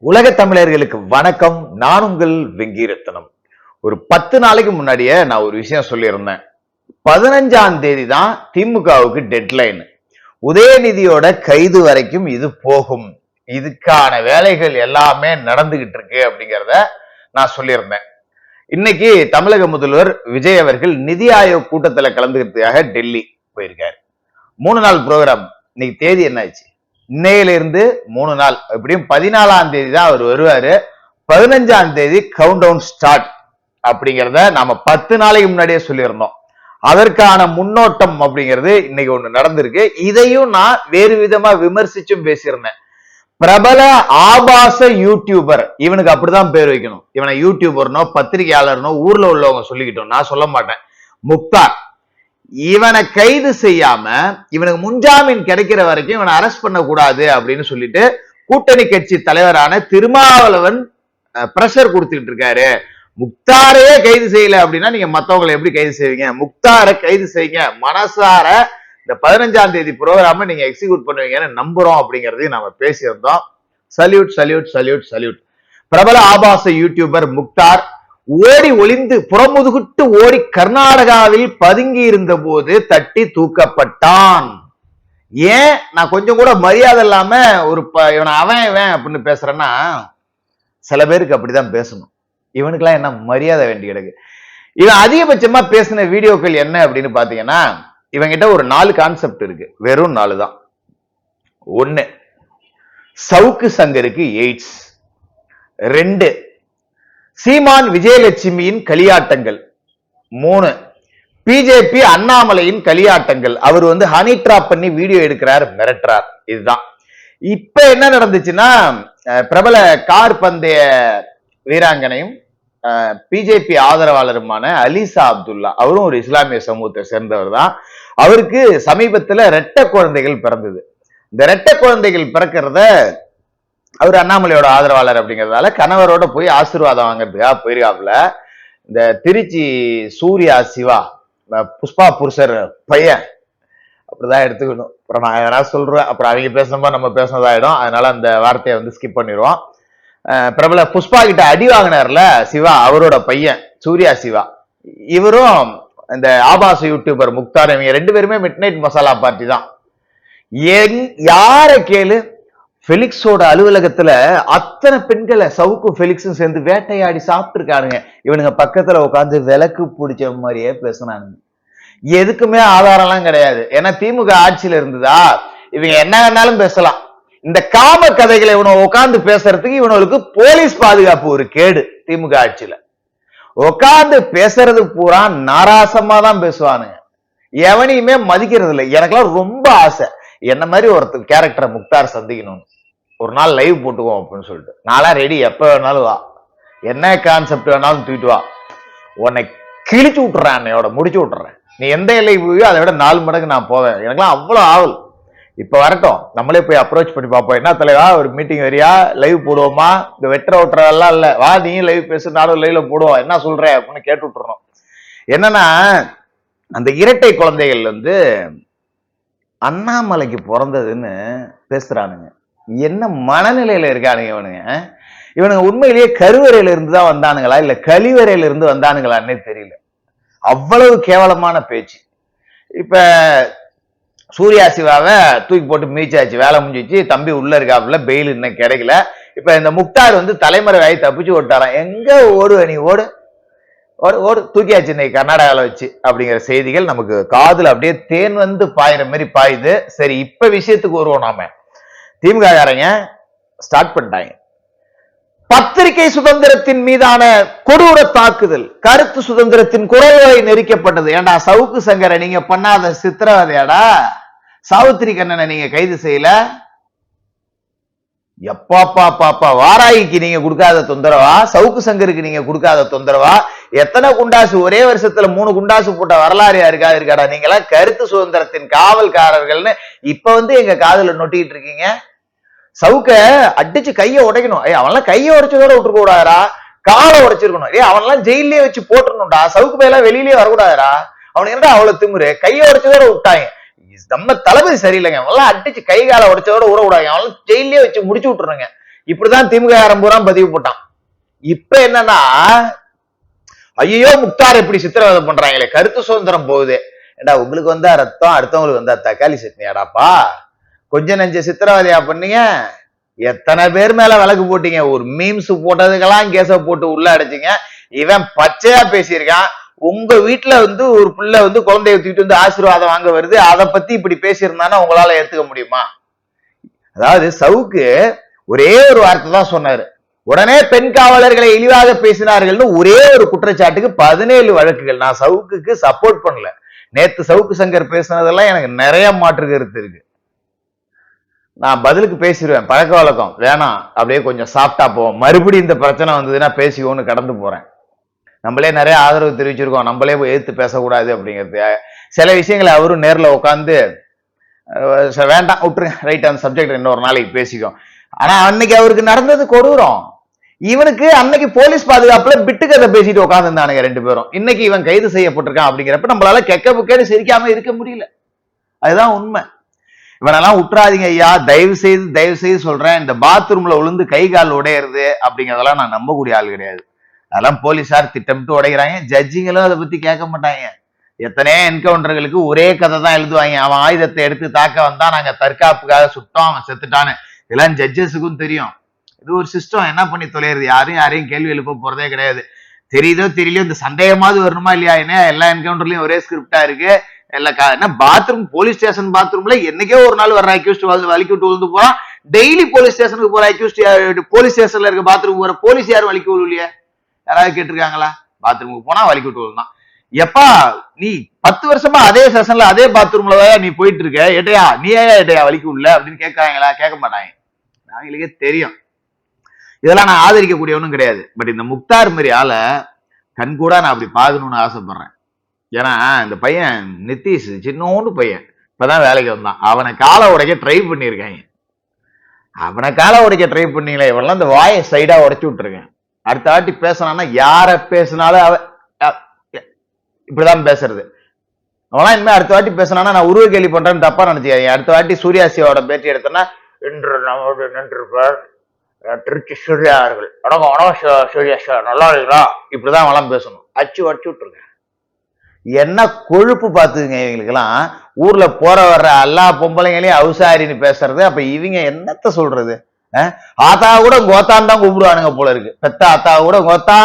உலக தமிழர்களுக்கு வணக்கம். நான் உங்கள் வெங்கீரத்தனம். ஒரு 10 நாளைக்கு முன்னாடியே நான் ஒரு விஷயம் சொல்லியிருந்தேன். 15ஆம் தேதி தான் திமுகவுக்கு டெட்லைன். உதயநிதியோட கைது வரைக்கும் இது போகும். இதுக்கான வேலைகள் எல்லாமே நடந்துகிட்டு இருக்கு அப்படிங்கிறத நான் சொல்லியிருந்தேன். இன்னைக்கு தமிழக முதல்வர் விஜய் அவர்கள் நிதி ஆயோக் கூட்டத்துல கலந்துக்கிறதுக்காக டெல்லி போயிருக்காரு. 3 நாள் ப்ரோக்ராம். இன்னைக்கு தேதி என்ன ஆச்சு? இன்னையில இருந்து 3 நாள், எப்படியும் 14ஆம் தேதி தான் அவர் வருவாரு. 15ஆம் தேதி கவுண்ட் டவுன் ஸ்டார்ட் அப்படிங்கிறத நாம 10 நாளைக்கு முன்னாடியே சொல்லியிருந்தோம். அதற்கான முன்னோட்டம் அப்படிங்கிறது இன்னைக்கு ஒண்ணு நடந்திருக்கு. இதையும் நான் வேறு விதமா விமர்சிச்சும் பேசியிருந்தேன். பிரபல ஆபாச யூடியூபர், இவனுக்கு அப்படிதான் பேர் வைக்கணும். இவனை யூடியூபர்னோ பத்திரிகையாளர்னோ ஊர்ல உள்ளவங்க சொல்லிக்கிட்டோம், நான் சொல்ல மாட்டேன். முக்தார், இவனை கைது செய்யாம இவனுக்கு முன்ஜாமீன் கிடைக்கிற வரைக்கும் இவனை அரெஸ்ட் பண்ண கூடாது அப்படின்னு சொல்லிட்டு கூட்டணி கட்சி தலைவரான திருமாவளவன் பிரஷர் கொடுத்துட்டு இருக்காரு. முக்தாரையே கைது செய்யல அப்படின்னா நீங்க மத்தவங்களை எப்படி கைது செய்வீங்க? முக்தாரை கைது செய்யுங்க, மனசார இந்த 15ஆம் தேதி ப்ரோக்ராம நீங்க எக்ஸிக்யூட் பண்ணுவீங்கன்னு நம்புறோம் அப்படிங்கறதையும் நாம பேசியிருந்தோம். Salute salute salute salute. பிரபல ஆபாச யூடியூபர் முக்தார் ஓடி ஒளிந்து புறமுதுகிட்டு ஓடி கர்நாடகாவில் பதுங்கி இருந்த போது தட்டி தூக்கப்பட்டான். ஏன் நான் கொஞ்சம் கூட மரியாதை இல்லாம ஒரு இவன் அவன் இவன் அப்படின்னு பேசுறேன்னா, சில பேருக்கு அப்படிதான் பேசணும். இவனுக்கெல்லாம் என்ன மரியாதை வேண்டி கிடக்கு. இவன் அதிகபட்சமா பேசின வீடியோக்கள் என்ன அப்படின்னு பாத்தீங்கன்னா, இவங்கிட்ட ஒரு 4 கான்செப்ட் இருக்கு. வெறும் 4 தான். 1, சவுக்கு சங்கருக்கு எய்ட்ஸ். 2, சீமான் விஜயலட்சுமியின் களியாட்டங்கள். 3, பிஜேபி அண்ணாமலையின் களியாட்டங்கள். அவர் ஹனி டிராப் பண்ணி வீடியோ எடுக்கிறார், மிரட்டுறார். இதுதான். இப்ப என்ன நடந்துச்சுன்னா, பிரபல கார் பந்தய வீராங்கனையும் பிஜேபி ஆதரவாளருமான அலிசா அப்துல்லா, அவரும் ஒரு இஸ்லாமிய சமூகத்தை சேர்ந்தவர் தான். அவருக்கு சமீபத்துல இரட்டை குழந்தைகள் பிறந்தது. இந்த இரட்டை குழந்தைகள் பிறக்கிறத அவர் அண்ணாமலையோட ஆதரவாளர் அப்படிங்கிறதால கணவரோட போய் ஆசீர்வாதம் வாங்குறதுக்காக போயிருக்காப்புல. இந்த திருச்சி சூர்யா சிவா புஷ்பா புருஷர் பையன் அப்படிதான் எடுத்துக்கணும். அப்புறம் நான் எதனா சொல்றேன், அப்புறம் அவங்க பேசும்போது நம்ம பேசினதாயிடும். அதனால அந்த வார்த்தையை ஸ்கிப் பண்ணிடுவோம். பிரபல புஷ்பா கிட்ட அடி வாங்கினார்ல சிவா, அவரோட பையன் சூர்யா சிவா. இவரும் இந்த ஆபாச யூடியூபர் முக்தார், இவங்க 2 பேருமே மிட் நைட் மசாலா பார்ட்டி தான். யார கேளு, பெலிக்ஸோட அலுவலகத்துல அத்தனை பெண்களை சவுக்கும் பெலிக்ஸும் சேர்ந்து வேட்டையாடி சாப்பிட்டு இருக்கானுங்க. இவனுங்க பக்கத்துல உட்காந்து விளக்கு பிடிச்ச மாதிரியே பேசினானுங்க. எதுக்குமே ஆதாரம்லாம் கிடையாது. ஏன்னா திமுக ஆட்சியில இருந்ததா, இவங்க என்ன வேணாலும் பேசலாம். இந்த காம கதைகளை இவனை உட்காந்து பேசுறதுக்கு இவனுக்கு போலீஸ் பாதுகாப்பு ஒரு கேடு. திமுக ஆட்சியில உட்காந்து பேசுறது பூரா நாராசமா தான் பேசுவானுங்க. எவனையுமே மதிக்கிறது இல்லை. எனக்கெல்லாம் ரொம்ப ஆசை என்ன மாதிரி ஒருத்தர் கேரக்டரை முக்தார் சந்திக்கணும்னு. ஒரு நாள் லைவ் போட்டுக்குவோம் அப்படின்னு சொல்லிட்டு. நான்லாம் ரெடி, எப்ப வேணாலும் வா, என்ன கான்செப்ட் வேணாலும் தூக்கிட்டு வா, உன்னை கிழிச்சு விட்டுறேன், என்னையோட முடிச்சு விட்டுறேன். நீ எந்த எல்லைக்கு போயோ அதை விட 4 மடங்கு நான் போவேன். எனக்குலாம் அவ்வளவு ஆவல். இப்ப வரட்டும், நம்மளே போய் அப்ரோச் பண்ணி பார்ப்போம். என்ன தலைவா, ஒரு மீட்டிங் வரியா, லைவ் போடுவோமா? இந்த வெட்டுற ஓட்டுற எல்லாம் இல்ல, வா நீ லைவ் பேசு, நானும் லைவ்ல போடுவோம், என்ன சொல்ற அப்படின்னு கேட்டு விட்டுறோம். என்னன்னா, அந்த இரட்டை குழந்தைகள் அண்ணாமலைக்கு பிறந்ததுன்னு பேசுறானுங்க. என்ன மனநிலையில இருக்கானுங்க இவனுங்க உண்மையிலேயே கருவறையில இருந்து தான் வந்தானுங்களா இல்ல கழிவறையில இருந்து வந்தானுங்களான்னே தெரியல. அவ்வளவு கேவலமான பேச்சு. இப்ப சூர்யா சிவாவை தூக்கி போட்டு மீச்சாச்சு, வேலை முடிஞ்சிச்சு, தம்பி உள்ள இருக்காப்புல, பெயில் இன்னும் கிடைக்கல. இப்ப இந்த முக்தார் தலைமறைவாயி தப்பிச்சு ஓட்டாரான். எங்க ஓடு நீ, ஓடு ஓடு, தூக்கியாச்சு இன்னைக்கு கர்நாடகாவில் வச்சு அப்படிங்கிற செய்திகள் நமக்கு காதுல அப்படியே தேன் பாயிற மாதிரி பாயுது. சரி, இப்ப விஷயத்துக்கு வருவோம். நாம திமுக காரங்க ஸ்டார்ட் பண்ணிட்டாங்க. பத்திரிகை சுதந்திரத்தின் மீதான கொடூர தாக்குதல், கருத்து சுதந்திரத்தின் குரல்களை நெரிக்கப்பட்டது. ஏண்டா சவுக்கு சங்கரை நீங்க பண்ணாத சித்திரவதையாடா? சாவித்திரி கண்ணனை நீங்க கைது செய்யல? எப்பாப்பா, வாராய்க்கு நீங்க கொடுக்காத தொந்தரவா? சவுக்கு சங்கருக்கு நீங்க கொடுக்காத தொந்தரவா? எத்தனை குண்டாசு ஒரே வருஷத்துல 3 குண்டாசு போட்ட வரலாறு இருக்காடா? நீங்களா கருத்து சுதந்திரத்தின் காவல்காரர்கள்னு இப்ப எங்க காதுல நொட்டிட்டு இருக்கீங்க. சவுக்க அடிச்சு கைய உடைக்கணும். அவன்லாம் கைய உடைச்சதோட விட்டுருக்க கூடாதா? காலை உடைச்சிருக்கணும். அவன்லாம் ஜெயிலே வச்சு போட்டுருணும்டா. சவுக்கு பையெல்லாம் வெளியிலேயே வரக்கூடாதா? அவனுக்கு என்னடா அவ்வளவு திமுரு? கைய உடைச்சதோட விட்டாங்க. நம்ம தளபதி சரியில்லைங்க. அவெல்லாம் அடிச்சு கை கால உடைச்சதோட உறவிடாங்க. அவெல்லாம் ஜெயிலே வச்சு முடிச்சு விட்டுருங்க. இப்படிதான் திமுக பூரா பதிவு போட்டான். இப்ப என்னன்னா, ஐயோ முக்தார் இப்படி சித்திரவதை பண்றாங்களே, கருத்து சுதந்திரம் போகுது. ஏடா உங்களுக்கு வந்தா ரத்தம், அடுத்தவங்களுக்கு வந்தா தக்காளி சட்னியாடாப்பா? கொஞ்ச நெஞ்ச சித்திரவதையா பண்ணீங்க? எத்தனை பேர் மேல வழக்கு போட்டீங்க? ஒரு மீம்ஸ் போட்டதுக்கெல்லாம் கேஸ போட்டு உள்ள அடைச்சிங்க. இவன் பச்சையா பேசியிருக்கான். உங்க வீட்டுல ஒரு பிள்ளை குழந்தைய தூக்கிட்டு ஆசீர்வாதம் வாங்க வருது, அதை பத்தி இப்படி பேசியிருந்தானா உங்களால ஏத்துக்க முடியுமா? அதாவது சவுக்கு ஒரே ஒரு வார்த்தை தான் சொன்னாரு, உடனே பெண் காவலர்களை இழிவாக பேசினார்கள்னு ஒரே ஒரு குற்றச்சாட்டுக்கு 17 வழக்குகள். நான் சவுக்குக்கு சப்போர்ட் பண்ணல. நேத்து சவுக்கு சங்கர் பேசினதெல்லாம் எனக்கு நிறைய மாற்று கருத்து இருக்கு. நான் பதிலுக்கு பேசிடுவேன், பழக்க வழக்கம் வேணாம், அப்படியே கொஞ்சம் சாப்பிட்டா போவோம். மறுபடியும் இந்த பிரச்சனை வந்ததுன்னா பேசிக்கோன்னு கடந்து போறேன். நம்மளே நிறைய ஆதரவு தெரிவிச்சிருக்கோம், நம்மளே எதிர்த்து பேசக்கூடாது அப்படிங்கிறது. சில விஷயங்களை அவரும் நேரில் உட்காந்து வேண்டாம் விட்டுருங்க, ரைட், அந்த சப்ஜெக்ட் இன்னொரு நாளைக்கு பேசிக்கும். ஆனா அன்னைக்கு அவருக்கு நடந்தது கொடூரம். இவனுக்கு அன்னைக்கு போலீஸ் பாதுகாப்புல பிட்டு கதை பேசிட்டு உட்காந்துருந்தானுங்க 2 பேரும். இன்னைக்கு இவன் கைது செய்யப்பட்டிருக்கான் அப்படிங்கிறப்ப நம்மளால கெக்க புக்கேன்னு சிரிக்காம இருக்க முடியல. அதுதான் உண்மை. இவனெல்லாம் விட்டுறாதீங்க ஐயா, தயவு செய்து சொல்றேன். இந்த பாத்ரூம்ல விழுந்து கை கால் உடையிறது அப்படிங்கறதெல்லாம் நான் நம்பக்கூடிய ஆள் கிடையாது. அதெல்லாம் போலீஸார் திட்டமிட்டு உடைக்கிறாங்க. ஜட்ஜிங்களும் அதை பத்தி கேட்க மாட்டாங்க. எத்தனையோ என்கவுண்டர்களுக்கு ஒரே கதை தான் எழுதுவாங்க. அவன் ஆயுதத்தை எடுத்து தாக்க வந்தா நாங்க தற்காப்புக்காக சுட்டோம், அவன் செத்துட்டான்னு. இதெல்லாம் ஜட்ஜஸுக்கும் தெரியும். இது ஒரு சிஸ்டம், என்ன பண்ணி தொலைறது? யாரையும் கேள்வி எழுப்ப போறதே கிடையாது. தெரியுதோ தெரியலையோ இந்த சந்தேகமாவது வரணுமா இல்லையா? என்ன எல்லா என்கவுண்டர்லயும் ஒரே ஸ்கிரிப்டா இருக்கு. என்ன பாத்ரூம், போலீஸ் ஸ்டேஷன் பாத்ரூம்ல என்னைக்கோ ஒரு நாள் வர்ற அக்யூஸ்ட் வலிக்கு விட்டு விழுந்து போறான். டெய்லி போலீஸ் ஸ்டேஷனுக்கு போற அக்யூஸ்ட், போலீஸ் ஸ்டேஷன்ல இருக்க பாத்ரூம் போற போலீஸ் யாரும் வலிக்கு விழுலையே? யாராவது கேட்டிருக்காங்களா? பாத்ரூமுக்கு போனா வலிக்கு விட்டு விழுந்தான். எப்பா நீ 10 வருஷமா அதே செஷன்ல அதே பாத்ரூம்ல நீ போயிட்டு இருக்க, ஏட்டையா நீ ஏட்டையா வலிக்கு உள்ள அப்படின்னு கேட்கறாங்களா? கேட்க மாட்டாங்க. அவங்களுக்கே தெரியும். இதெல்லாம் நான் ஆதரிக்கக்கூடியவனும் கிடையாது. பட் இந்த முக்தார் மாதிரி ஆளை கண்கூடா நான் அப்படி பார்க்கணும்னு ஆசைப்படுறேன். ஏன்னா இந்த பையன் நிதிஷ் சின்னோண்டு பையன், இப்பதான் வேலைக்கு வந்தான். அவனை காலை உடைக்க ட்ரை பண்ணியிருக்காங்க. அவனை காலை உடைக்க ட்ரை பண்ணீங்களே, இவெல்லாம் இந்த வாயை சைடா உடைச்சு விட்டுருக்கேன். அடுத்த வாட்டி பேசினான்னா யார பேசினாலும் அவ இப்படிதான் பேசுறது. அவனா இனிமே அடுத்த வாட்டி பேசினானா நான் உருவ கேள்வி பண்றேன்னு தப்பா நினைச்சுக்காங்க. அடுத்த வாட்டி சூர்யா சிவாவோட பேட்டி எடுத்தேன்னா, இன்று நம்மோடு நின்றிருப்பார் திருச்சி சூர்யா அவர்கள், வணக்கம் சூர்யா சார், நல்லா இருக்கா, இப்படிதான் அவெல்லாம் பேசணும். அச்சு விட்டுருங்க. என்ன கொழுப்பு பாத்துங்க இவங்களுக்கெல்லாம். ஊர்ல போற வர்ற எல்லா பொம்பளைங்களையும் அவுசாரின்னு பேசுறது. அப்ப இவங்க என்னத்த சொல்றது? ஆத்தா கூட கோத்தான் தான் கூப்பிடுவானுங்க போல இருக்கு. பெத்த ஆத்தா கூட கோத்தா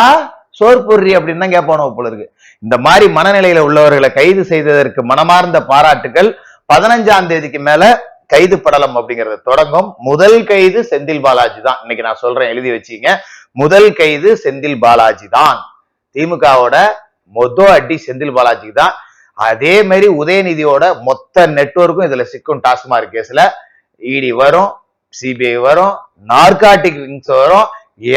சோறு பொறி அப்படின்னு தான் கேட்பானுங்க போல இருக்கு. இந்த மாதிரி மனநிலையில உள்ளவர்களை கைது செய்ததற்கு மனமார்ந்த பாராட்டுகள். 15ஆம் தேதிக்கு மேல கைது படலம் அப்படிங்கறது தொடங்கும். முதல் கைது செந்தில் பாலாஜி தான். இன்னைக்கு நான் சொல்றேன், எழுதி வச்சீங்க. முதல் கைது செந்தில் பாலாஜி தான். திமுகவோட அடி செந்தில் பாலாஜி தான். அதே மாதிரி உதயநிதியோட மொத்த நெட்வொர்க்கும் இதுல சிக்கும். டாஸ்மாக் கேஸ்ல இடி வரும், சிபிஐ வரும், நார்காட்டிக் விங்ஸ் வரும்,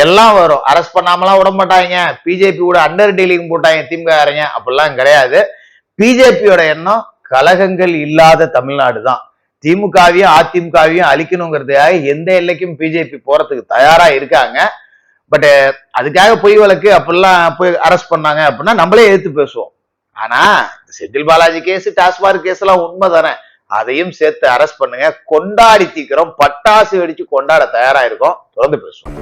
எல்லாம் வரும். அரெஸ்ட் பண்ணாமலாம் விட மாட்டாங்க. பிஜேபி கூட அண்டர் டீலிங் போட்டாங்க திமுக காரங்க, அப்படிலாம் கிடையாது. பிஜேபியோட எண்ணம் கலகங்கள் இல்லாத தமிழ்நாடு தான். திமுகவையும் அதிமுகவையும் அழிக்கணுங்கிறதுக்காக எந்த எல்லைக்கும் பிஜேபி போறதுக்கு தயாரா இருக்காங்க. பட் அதுக்காக பொய் வழக்கு அப்படிலாம் போய் அரெஸ்ட் பண்ணாங்க அப்படின்னா நம்மளே எதிர்த்து பேசுவோம். ஆனா செந்தில் பாலாஜி கேஸ், டாஸ்மாக் கேஸ் எல்லாம் உண்மை தானே, அதையும் சேர்த்து அரெஸ்ட் பண்ணுங்க. கொண்டாடி தீக்கிறோம், பட்டாசு வெடிச்சு கொண்டாட தயாரா இருக்கோம். தொடர்ந்து பேசுவோம்.